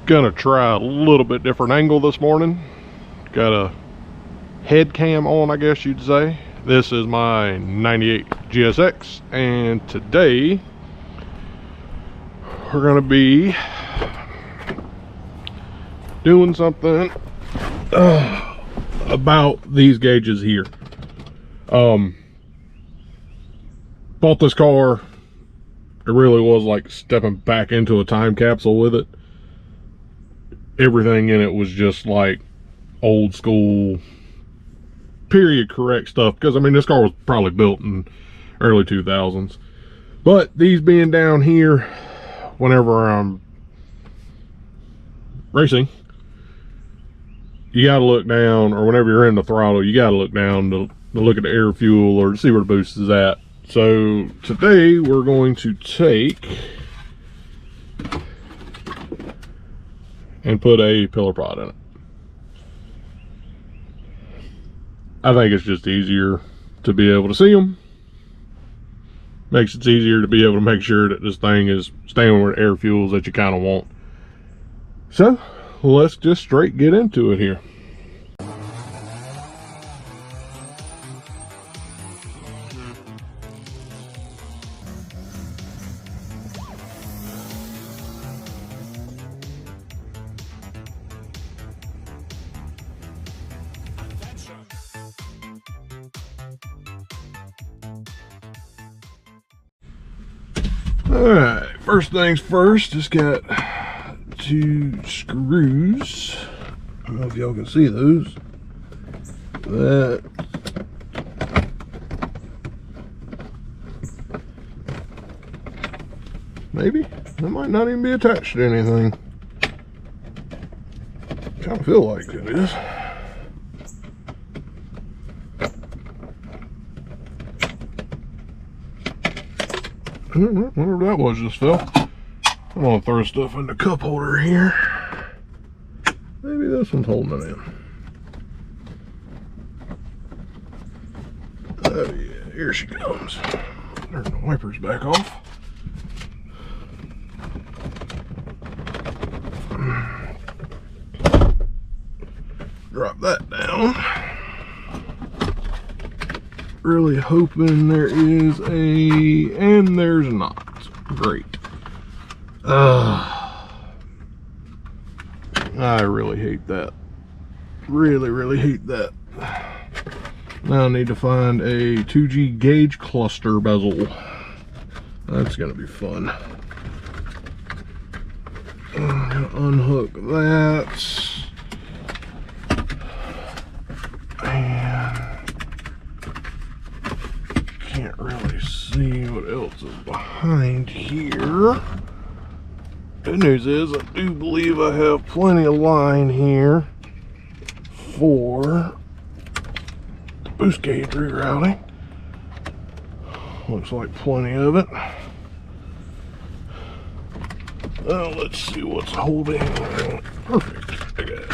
Gonna try a little bit different angle this morning. Got a head cam on, I guess you'd say. This is my 98 GSX, and today we're gonna be doing something about these gauges here. Bought this car. It really was like stepping back into a time capsule with it. Everything in it was just like old school, period correct stuff. Because I mean, this car was probably built in early 2000s. But these being down here, whenever I'm racing, you got to look down, or whenever you're in the throttle, you got to look down to look at the air fuel or to see where the boost is at. So today we're going to take and put a Pilar pod in it. I think it's just easier to be able to see them. Makes it easier to be able to make sure that this thing is staying with air fuels that you kind of want. So let's just straight get into it here. Alright, first things first, just got 2 screws. I don't know if y'all can see those. That might not even be attached to anything. Kind of feel like it is. Whatever that was just fell. I'm gonna throw stuff in the cup holder here. Maybe this one's holding it in. Oh yeah, here she comes. Turn the wipers back off. Drop that down. Really hoping there is and there's not. Great. I really hate that. Really hate that. Now I need to find a 2G gauge cluster bezel. That's gonna be fun. I'm gonna unhook that. Can't really see what else is behind here. Good news is I do believe I have plenty of line here for the boost gauge rerouting. Looks like plenty of it. Well, let's see what's holding. Perfect. I got it.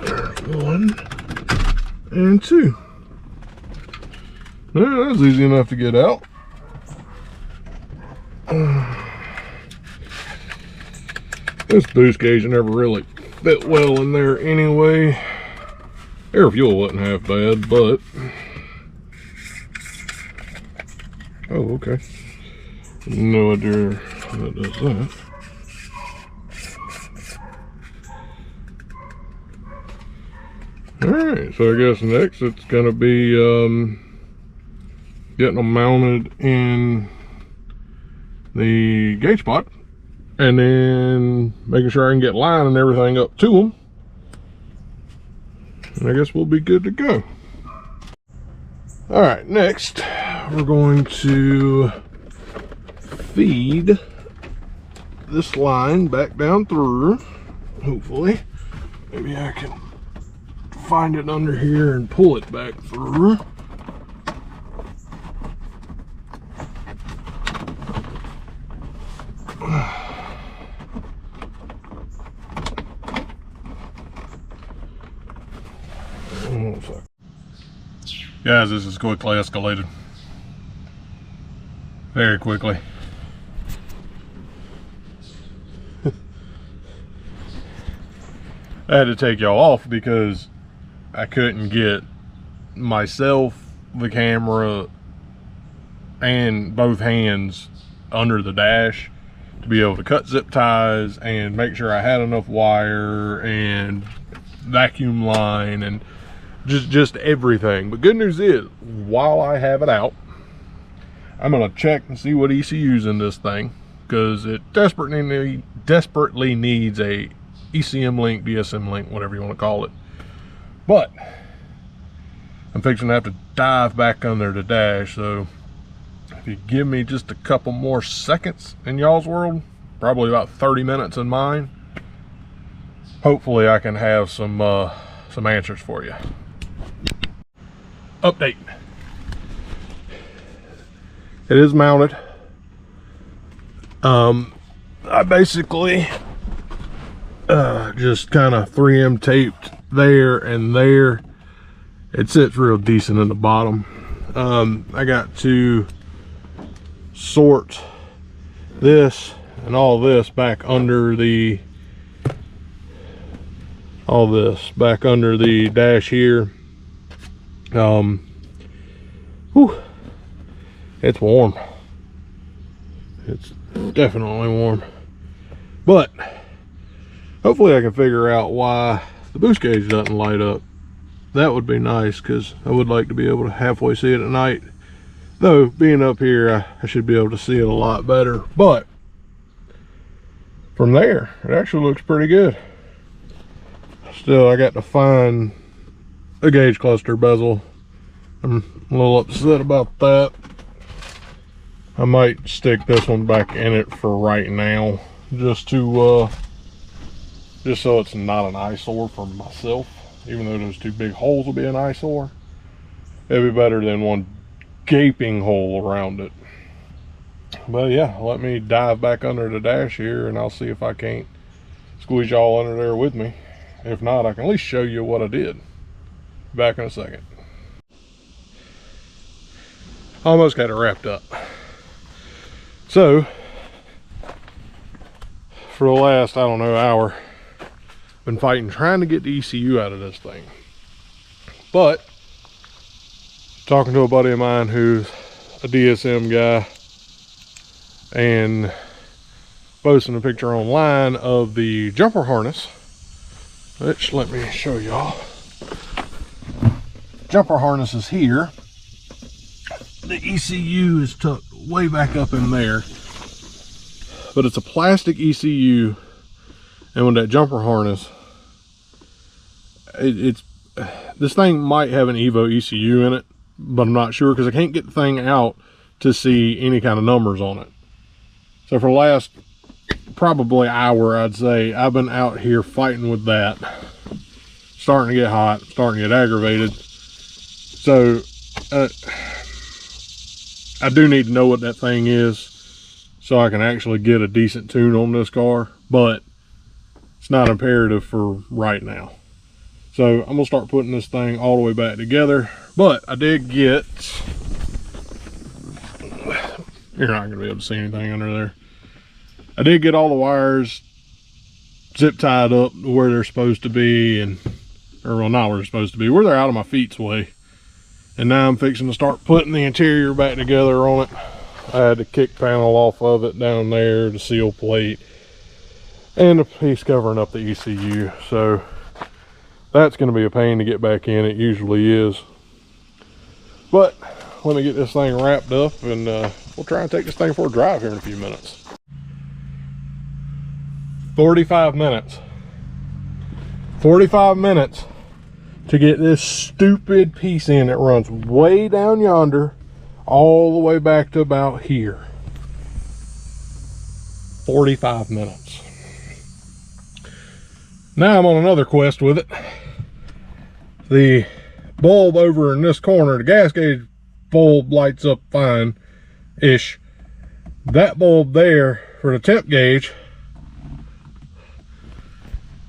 There's 1 and 2. Yeah, that's easy enough to get out. This boost gauge never really fit well in there anyway. Air fuel wasn't half bad, but oh, okay. No idea that does that. Alright, so I guess next it's gonna be getting them mounted in the gauge pot, and then making sure I can get line and everything up to them, and I guess we'll be good to go. Alright, next we're going to feed this line back down through. Hopefully, maybe I can find it under here and pull it back through. Oh, fuck. Guys, this is quickly escalated. Very quickly. I had to take y'all off because I couldn't get myself, the camera, and both hands under the dash to be able to cut zip ties and make sure I had enough wire and vacuum line and just everything. But good news is, while I have it out, I'm gonna check and see what ECU's in this thing, because it desperately needs a ECM link, DSM link, whatever you want to call it. But I'm fixing to have to dive back under the dash, so if you give me just a couple more seconds in y'all's world, probably about 30 minutes in mine, hopefully I can have some answers for you. Update. It is mounted. I basically just kind of 3M taped there and there. It sits real decent in the bottom. I got to sort this and all this back under the dash here. Whew, it's warm. It's definitely warm, but hopefully I can figure out why the boost gauge doesn't light up. That would be nice, because I would like to be able to halfway see it at night. Though being up here, I should be able to see it a lot better. But from there, it actually looks pretty good. Still, I got to find a gauge cluster bezel. I'm a little upset about that. I might stick this one back in it for right now, just so it's not an eyesore for myself. Even though those two big holes will be an eyesore, it'd be better than one gaping hole around it. But yeah, let me dive back under the dash here and I'll see if I can't squeeze y'all under there with me. If not, I can at least show you what I did. Back in a second. Almost got it wrapped up. So for the last, I don't know, hour, been fighting trying to get the ECU out of this thing. But talking to a buddy of mine who's a DSM guy and posting a picture online of the jumper harness, which let me show y'all. Jumper harness is here. The ECU is tucked way back up in there, but it's a plastic ECU. And with that jumper harness, this thing might have an Evo ECU in it, but I'm not sure because I can't get the thing out to see any kind of numbers on it. So for the last probably hour, I'd say, I've been out here fighting with that. Starting to get hot, starting to get aggravated. So I do need to know what that thing is so I can actually get a decent tune on this car, but it's not imperative for right now. So I'm gonna start putting this thing all the way back together. But I did get, you're not gonna be able to see anything under there. I did get all the wires zip tied up where they're supposed to be, or well, not where they're supposed to be, where they're out of my feet's way. And now I'm fixing to start putting the interior back together on it. I had the kick panel off of it down there, the seal plate, and a piece covering up the ECU. So that's going to be a pain to get back in. It usually is. But let me get this thing wrapped up and we'll try and take this thing for a drive here in a few minutes. 45 minutes. 45 minutes to get this stupid piece in that runs way down yonder all the way back to about here. 45 minutes. Now I'm on another quest with it. The bulb over in this corner, the gas gauge bulb lights up fine-ish. That bulb there for the temp gauge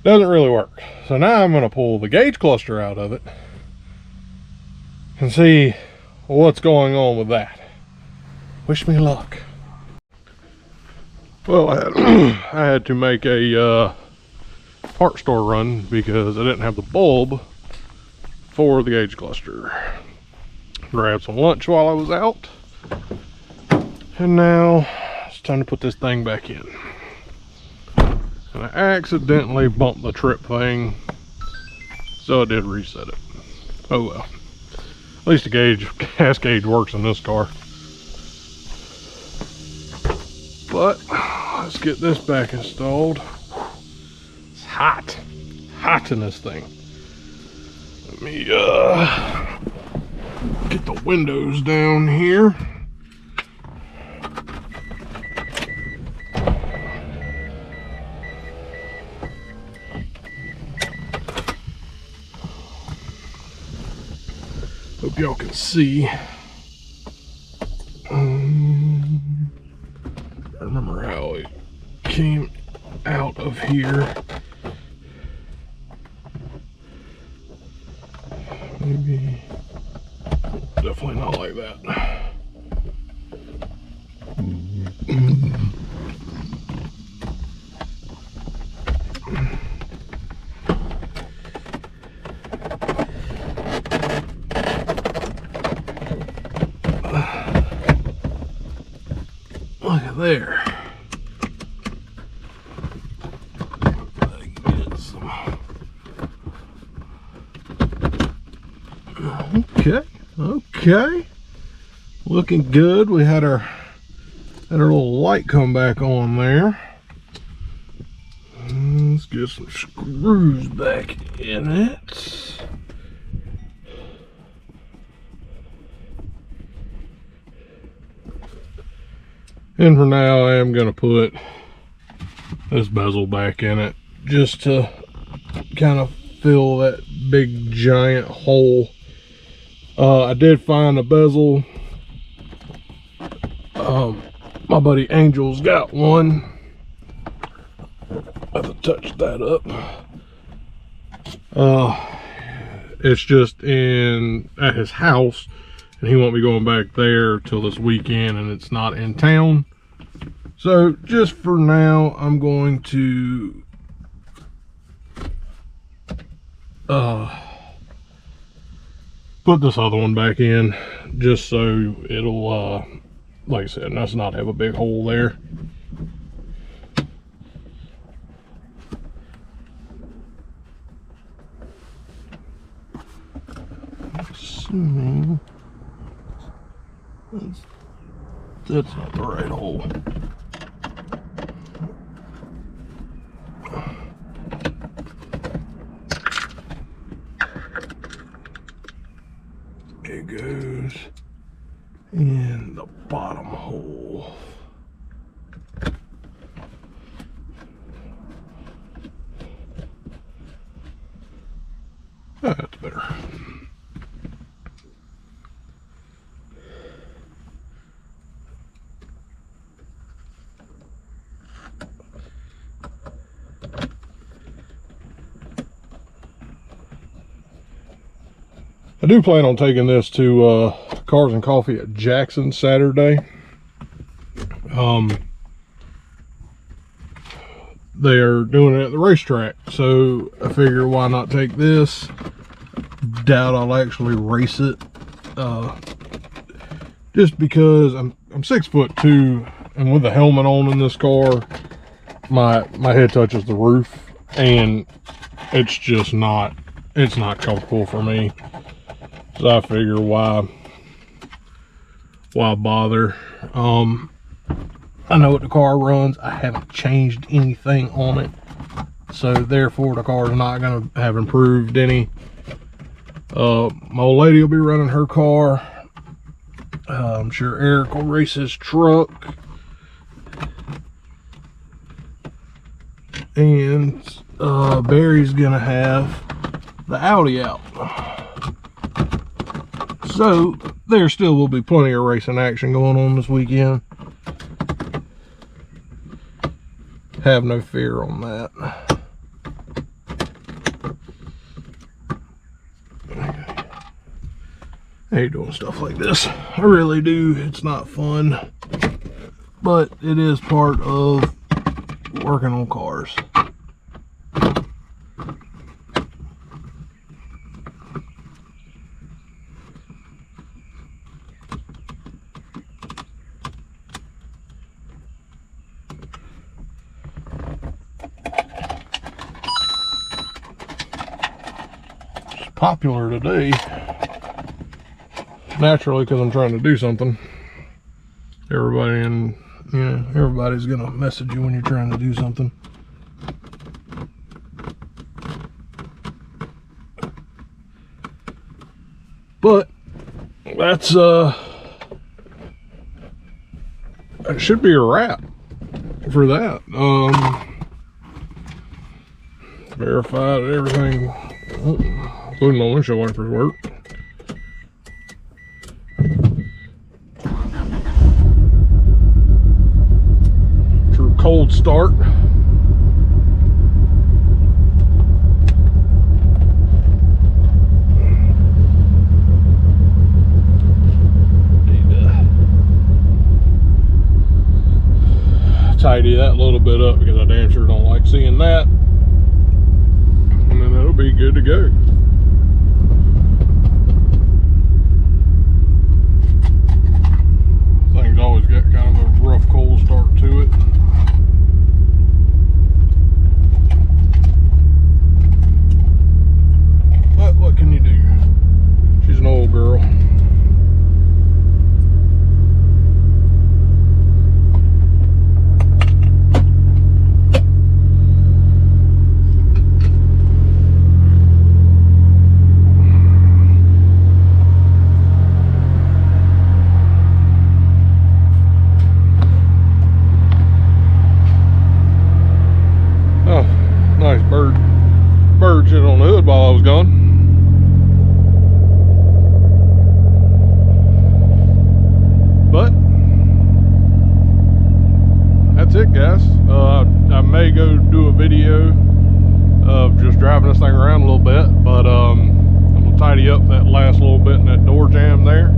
doesn't really work. So now I'm going to pull the gauge cluster out of it and see what's going on with that. Wish me luck. Well, I had to make a part store run because I didn't have the bulb for the gauge cluster. Grabbed some lunch while I was out, and now it's time to put this thing back in. And I accidentally bumped the trip thing, so I did reset it. Oh well. At least the gas gauge works in this car. But let's get this back installed. It's hot in this thing. Let me get the windows down here. Hope y'all can see. I remember how it came out of here. Maybe, definitely not like that. Look at there. Okay, looking good. We had our little light come back on there. Let's get some screws back in it. And for now, I am going to put this bezel back in it just to kind of fill that big giant hole. I did find a bezel. My buddy Angel's got one. I have to touch that up. It's just at his house, and he won't be going back there till this weekend, and it's not in town. So just for now, I'm going to put this other one back in, just so it'll, like I said, let's not have a big hole there. Assuming that's not the right hole. It goes in the bottom hole. That's better. I do plan on taking this to Cars and Coffee at Jackson Saturday. They are doing it at the racetrack, so I figure why not take this. Doubt I'll actually race it, just because I'm 6'2", and with the helmet on in this car, my head touches the roof, and it's just not comfortable for me. So I figure why bother. I know what the car runs. I haven't changed anything on it, so therefore the car is not going to have improved any. My old lady will be running her car. I'm sure Eric will race his truck, and Barry's gonna have the Audi out. So there still will be plenty of racing action going on this weekend. Have no fear on that. Okay. I hate doing stuff like this. I really do. It's not fun, but it is part of working on cars. It's popular today. Naturally, because I'm trying to do something. Everybody's gonna message you when you're trying to do something. But that's that should be a wrap for that. Verify that everything, including my windshield wipers, work. Cold start. Need to tidy that a little bit up because I damn sure don't like seeing that. And then it'll be good to go. Thing's always got kind of a rough cold start to it. But what can you do? She's an old girl. Oh, nice bird shit on the hood while I was gone. But that's it, guys. I may go do a video of just driving this thing around a little bit, but I'm gonna tidy up that last little bit in that door jamb there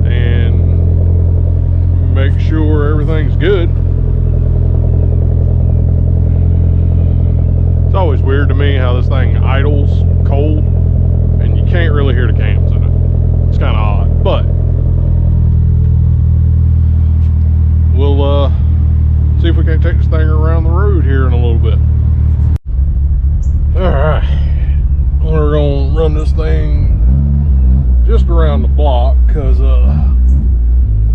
and make sure everything's good. It's always weird to me how this thing idles cold and you can't really hear the cams in it. It's kind of odd, but we'll see if we can take this thing around the road here in a little bit. Alright, we're gonna run this thing just around the block because I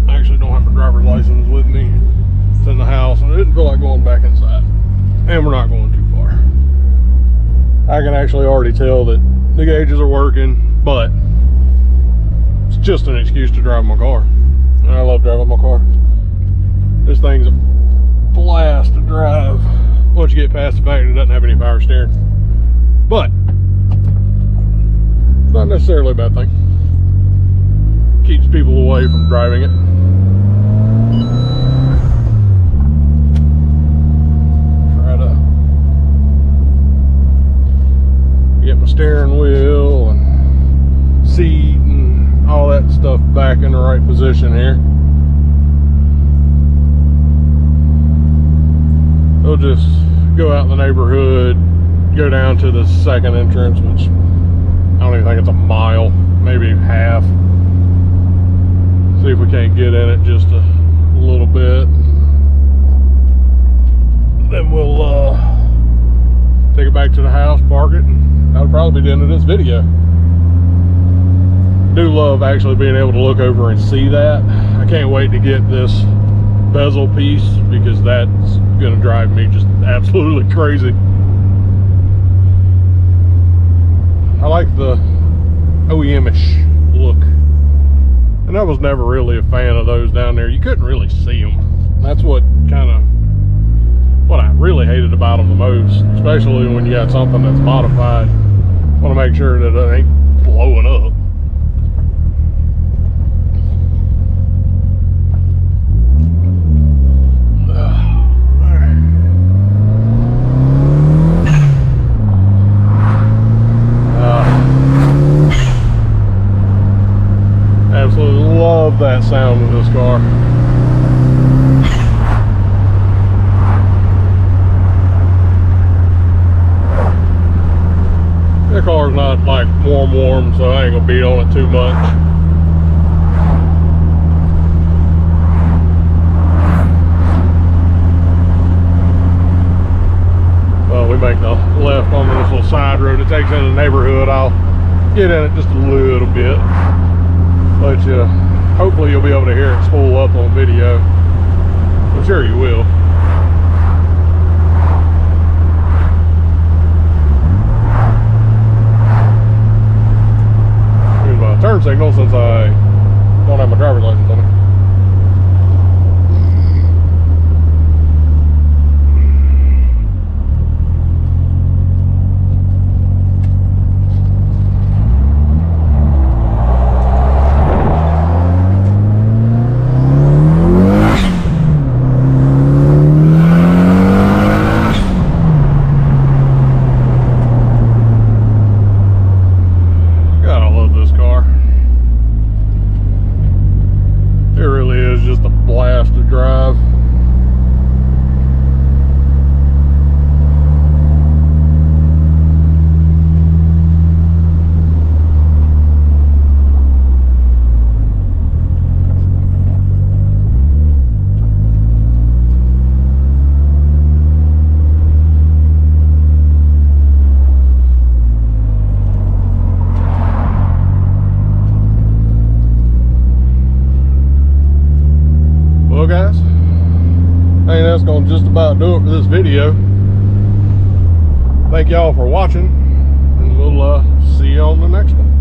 actually don't have a driver's license with me. It's in the house and I didn't feel like going back inside, and we're not going too far. I can actually already tell that the gauges are working, but it's just an excuse to drive my car. And I love driving my car. This thing's a blast to drive once you get past the fact it doesn't have any power steering. But it's not necessarily a bad thing. Keeps people away from driving it. Try to get my steering wheel and seat and all that stuff back in the right position here. We'll just go out in the neighborhood, go down to the second entrance, which I don't even think it's a mile, maybe half. See if we can't get in it just a little bit. Then we'll take it back to the house, park it, and that'll probably be the end of this video. I do love actually being able to look over and see that. I can't wait to get this bezel piece because that's gonna drive me just absolutely crazy. I like the OEM-ish look, and I was never really a fan of those down there. You couldn't really see them. That's what I really hated about them the most, especially when you got something that's modified. Want to make sure that it ain't blowing up. love that sound of this car. The car's not like warm, so I ain't gonna beat on it too much. Well, we make the left on this little side road that takes in the neighborhood. I'll get in it just a little bit, but hopefully you'll be able to hear it spool up on video. I'm sure you will. Here's my turn signal since I don't have my driver's license on it. Well guys, I think that's gonna just about do it for this video. Thank y'all for watching, and we'll see you on the next one.